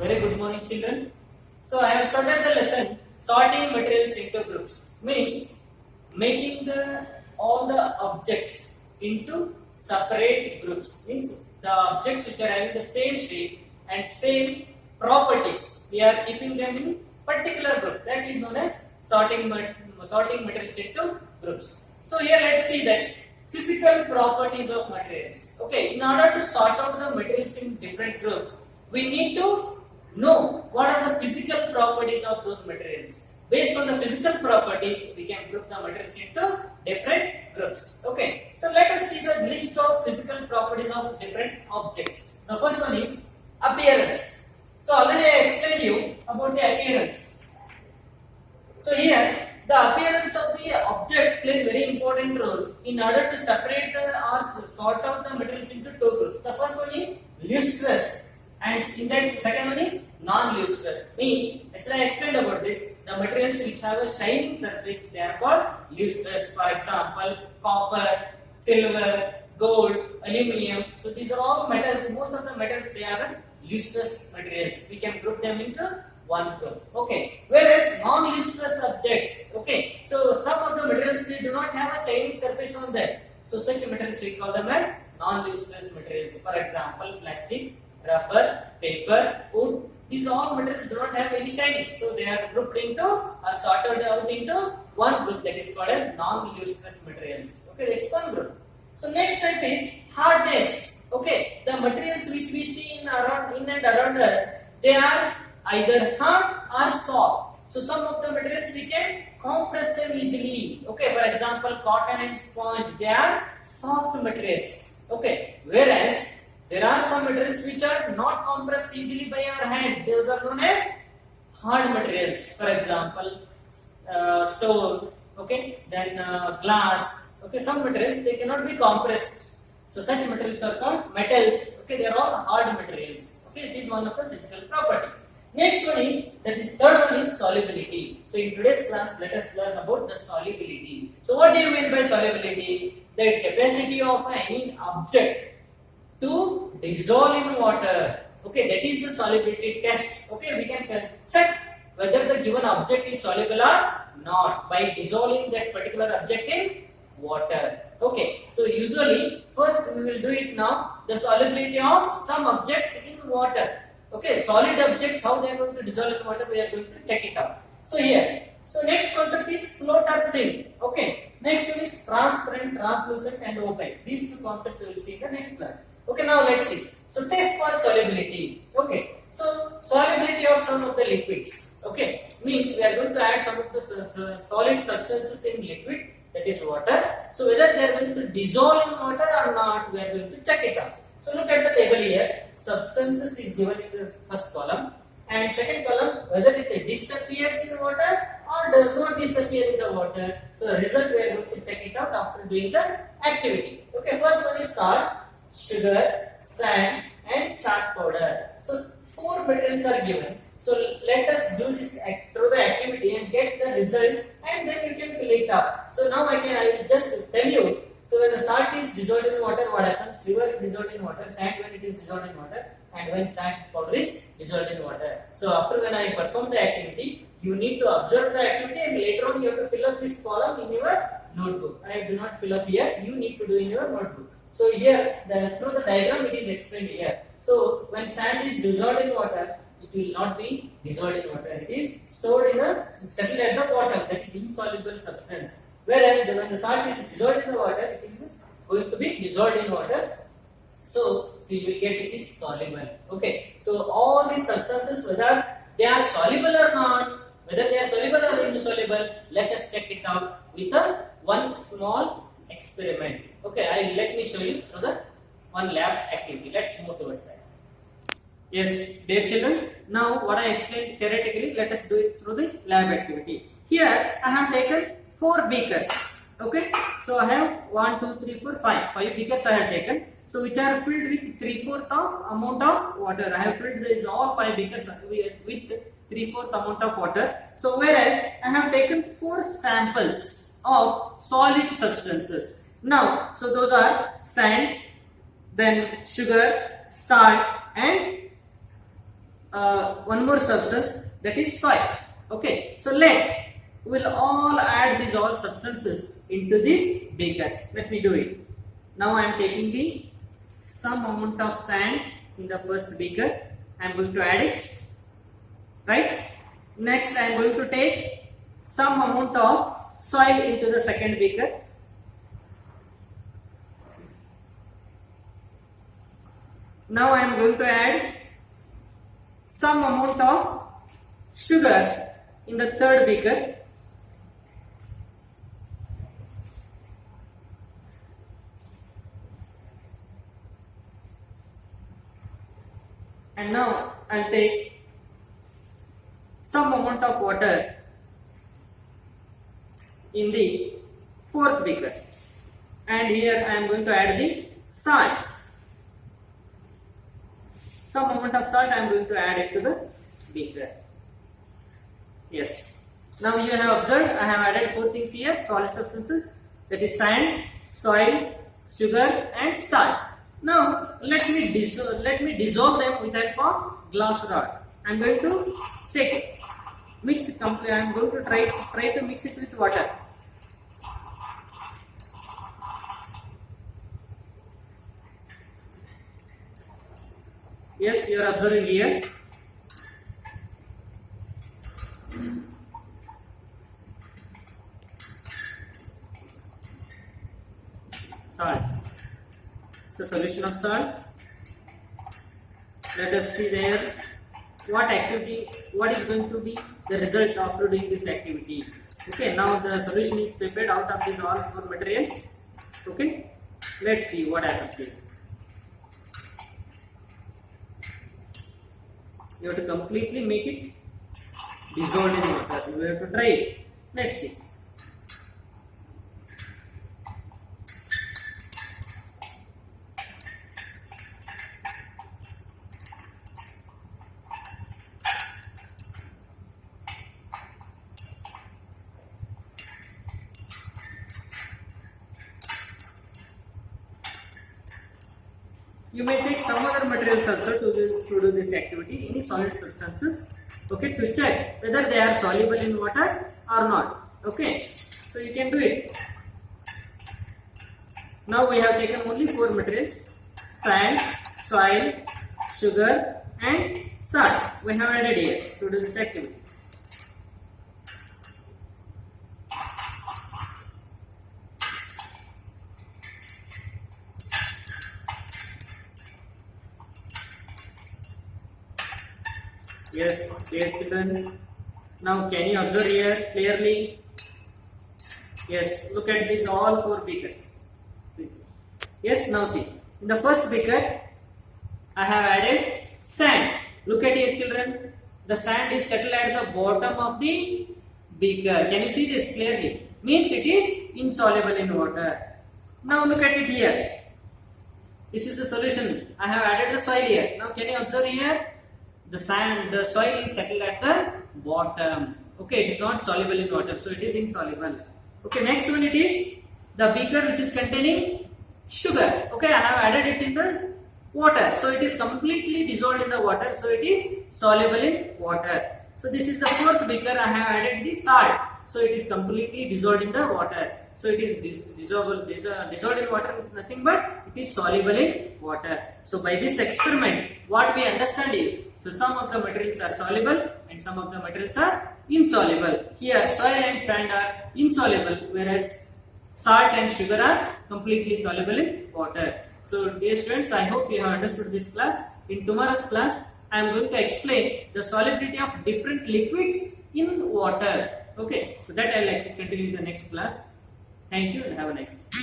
Very good morning, children. So I have started the lesson sorting materials into groups. Means making all the objects into separate groups. Means the objects which are having the same shape and same properties, we are keeping them in particular group. That is known as sorting materials into groups. So here let's see that physical properties of materials. Okay, in order to sort out the materials in different groups, we need to know what are the physical properties of those materials. Based on the physical properties, we can group the materials into different groups. Okay, so let us see the list of physical properties of different objects. The first one is appearance. So already I explained you about the appearance. So here the appearance of the object plays very important role in order to separate or sort out the materials into two groups. The first one is lustrous. And in that second one is non-lustrous. Means, as I explained about this, the materials which have a shining surface, they are called lustrous. For example, copper, silver, gold, aluminium. So these are all metals. Most of the metals, they are lustrous materials. We can group them into one group. Okay. Whereas non-lustrous objects, okay. So some of the materials, they do not have a shining surface on them. So such materials we call them as non-lustrous materials. For example, plastic, rubber, paper, wood. These all materials do not have any shining. So they are grouped into or sorted out into one group, that is called as non-lustrous materials. Okay, that's one group. So next type is hardness. Okay, the materials which we see in and around us, they are either hard or soft. So some of the materials we can compress them easily. Okay, for example, cotton and sponge, they are soft materials. Okay, whereas there are some materials which are not compressed easily by our hand. Those are known as hard materials. For example, stone, okay, then glass. Okay, some materials they cannot be compressed. So such materials are called metals. Okay, they are all hard materials. Okay, this is one of the physical property. Next one is third one is solubility. So in today's class, let us learn about the solubility. So what do you mean by solubility? The capacity of any object to dissolve in water. Okay, that is the solubility test. Okay, we can check whether the given object is soluble or not by dissolving that particular object in water. Okay, so usually first we will do it now, the solubility of some objects in water. Okay, solid objects, how they are going to dissolve in water, we are going to check it out. So here, so next concept is float or sink. Okay, next one is transparent, translucent and opaque. These two concepts we will see in the next class. Okay, now let's see. So test for solubility. Okay, so solubility of some of the liquids. Okay, means we are going to add some of the solid substances in liquid, that is water. So whether they are going to dissolve in water or not, we are going to check it out. So look at the table here. Substances is given in the first column, and second column whether it disappears in water or does not disappear in the water. So the result we are going to check it out after doing the activity. Okay, first one is salt, sugar, sand and chalk powder. So four materials are given. So let us do this through the activity and get the result, and then you can fill it up. So now I will just tell you. So when the salt is dissolved in water, what happens? Sugar is dissolved in water, sand when it is dissolved in water, and when chalk powder is dissolved in water. So after when I perform the activity, you need to observe the activity and later on you have to fill up this column in your notebook. I do not fill up here, you need to do in your notebook. So here, through the diagram it is explained here. So when sand is dissolved in water, it will not be dissolved in water. It is stored in settled at the bottom, that is insoluble substance. Whereas when the salt is dissolved in the water, it is going to be dissolved in water. So you will get it is soluble. Okay. So all these substances, whether they are soluble or not, whether they are soluble or insoluble, let us check it out with one small experiment. Okay, let me show you through the one lab activity. Let's move towards that. Yes, dear children, now what I explained theoretically, let us do it through the lab activity. Here I have taken 4 beakers. Okay, so I have 1, 2, 3, 4, 5. 5 beakers I have taken. So which are filled with 3/4 of amount of water. I have filled these all 5 beakers with 3/4 amount of water. So whereas I have taken 4 samples of solid substances. Now, so those are sand, then sugar, salt and one more substance, that is soil. Okay, so we'll all add these all substances into these beakers. Let me do it. Now I am taking the some amount of sand in the first beaker. I am going to add it. Right. Next, I am going to take some amount of soil into the second beaker. Now I am going to add some amount of sugar in the third beaker. And now I will take some amount of water in the fourth beaker. And here I am going to add the salt. Some amount of salt I am going to add it to the beaker. Yes. Now you have observed I have added 4 things here, solid substances, that is sand, soil, sugar and salt. Now let me dissolve them with help of glass rod. I am going to shake it. Mix it completely. I am going to try to mix it with water. Yes, you are observing here. Salt. It's a solution of salt. Let us see there what is going to be the result after doing this activity. Okay, now the solution is prepared out of these all 4 materials. Okay, let's see what happens here. You have to completely make it dissolved in water. You have to try it. Let's see. You may take some other materials also to do this activity, any solid substances, okay, to check whether they are soluble in water or not. Okay, so you can do it. Now we have taken only 4 materials: sand, soil, sugar and salt. We have added here to do this activity. Yes, dear children. Now can you observe here clearly? Yes, look at these all 4 beakers. Yes, now see. In the first beaker, I have added sand. Look at here children. The sand is settled at the bottom of the beaker. Can you see this clearly? Means it is insoluble in water. Now look at it here. This is the solution. I have added the soil here. Now can you observe here? The soil is settled at the bottom. Okay, it is not soluble in water, so it is insoluble. Okay, next one it is the beaker which is containing sugar. Okay, I have added it in the water, so it is completely dissolved in the water, so it is soluble in water. So this is the fourth beaker. I have added the salt, so it is completely dissolved in the water. So it is dissolved in water with nothing but it is soluble in water. So by this experiment, what we understand is, so some of the materials are soluble and some of the materials are insoluble. Here soil and sand are insoluble, whereas salt and sugar are completely soluble in water. So dear students, I hope you have understood this class. In tomorrow's class, I am going to explain the solubility of different liquids in water. Okay, so that I will like to continue in the next class. Thank you and have a nice day.